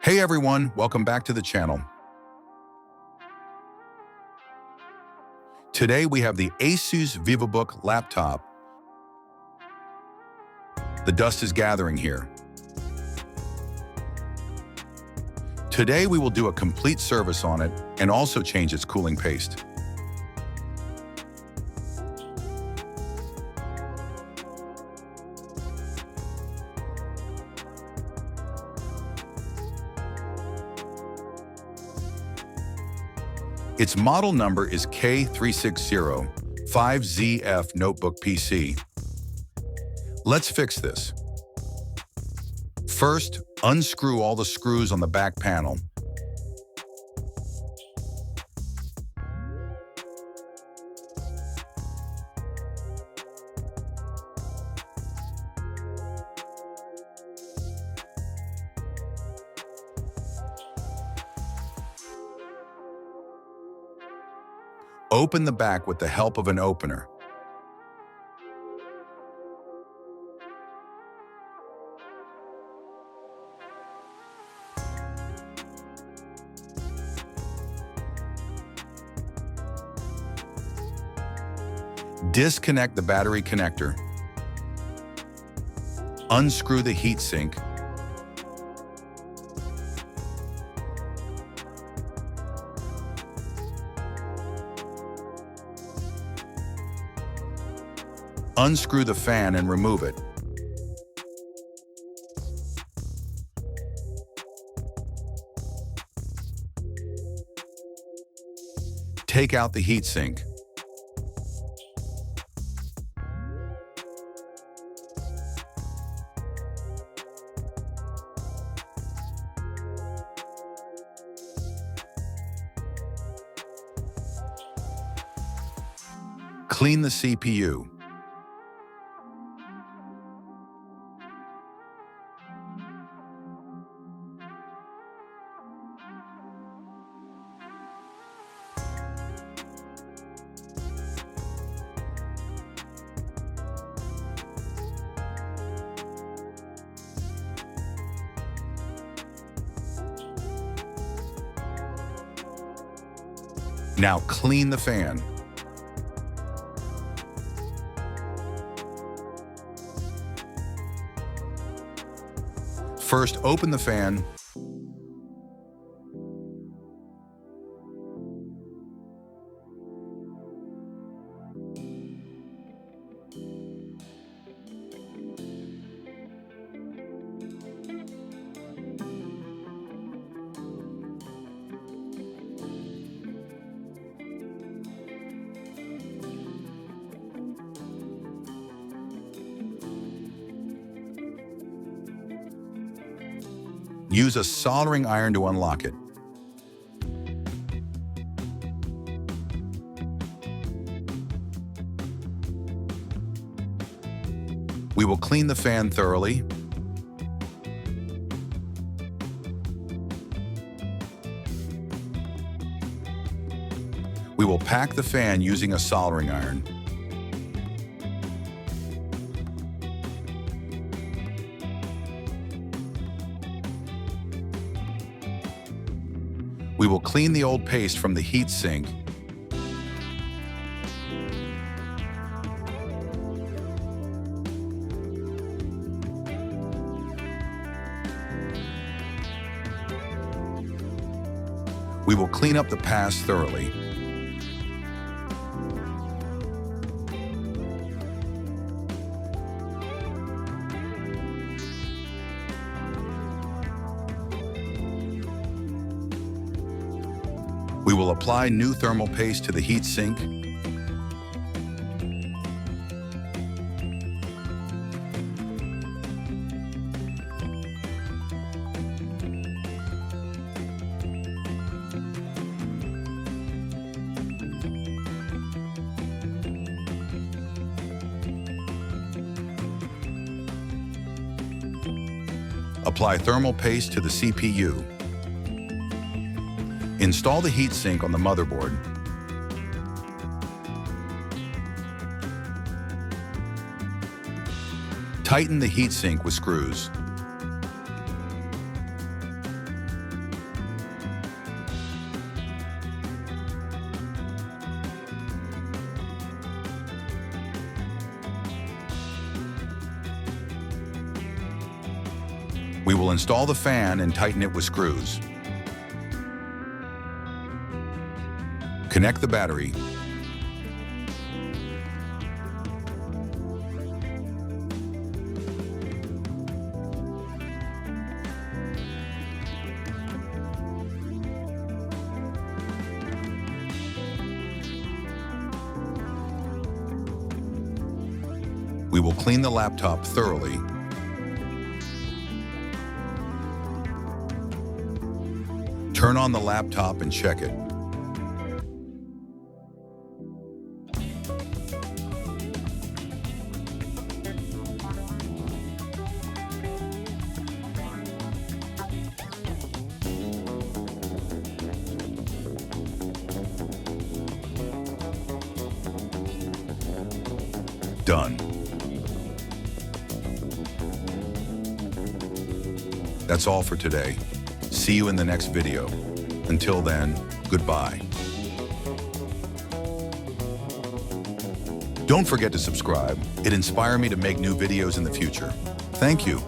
Hey everyone, welcome back to the channel. Today we have the Asus VivoBook laptop. The dust is gathering here. Today we will do a complete service on it and also change its cooling paste. Its model number is K3605ZF Notebook PC. Let's fix this. First, unscrew all the screws on the back panel. Open the back with the help of an opener. Disconnect the battery connector. Unscrew the heatsink. Unscrew the fan and remove it. Take out the heatsink. Clean the CPU. Now clean the fan. First, open the fan. Use a soldering iron to unlock it. We will clean the fan thoroughly. We will pack the fan using a soldering iron. We will clean the old paste from the heat sink. We will clean up the pass thoroughly. We will apply new thermal paste to the heat sink. Apply thermal paste to the CPU. Install the heatsink on the motherboard. Tighten the heatsink with screws. We will install the fan and tighten it with screws. Connect the battery. We will clean the laptop thoroughly. Turn on the laptop and check it. Done. That's all for today. See you in the next video. Until then, goodbye. Don't forget to subscribe. It inspires me to make new videos in the future. Thank you.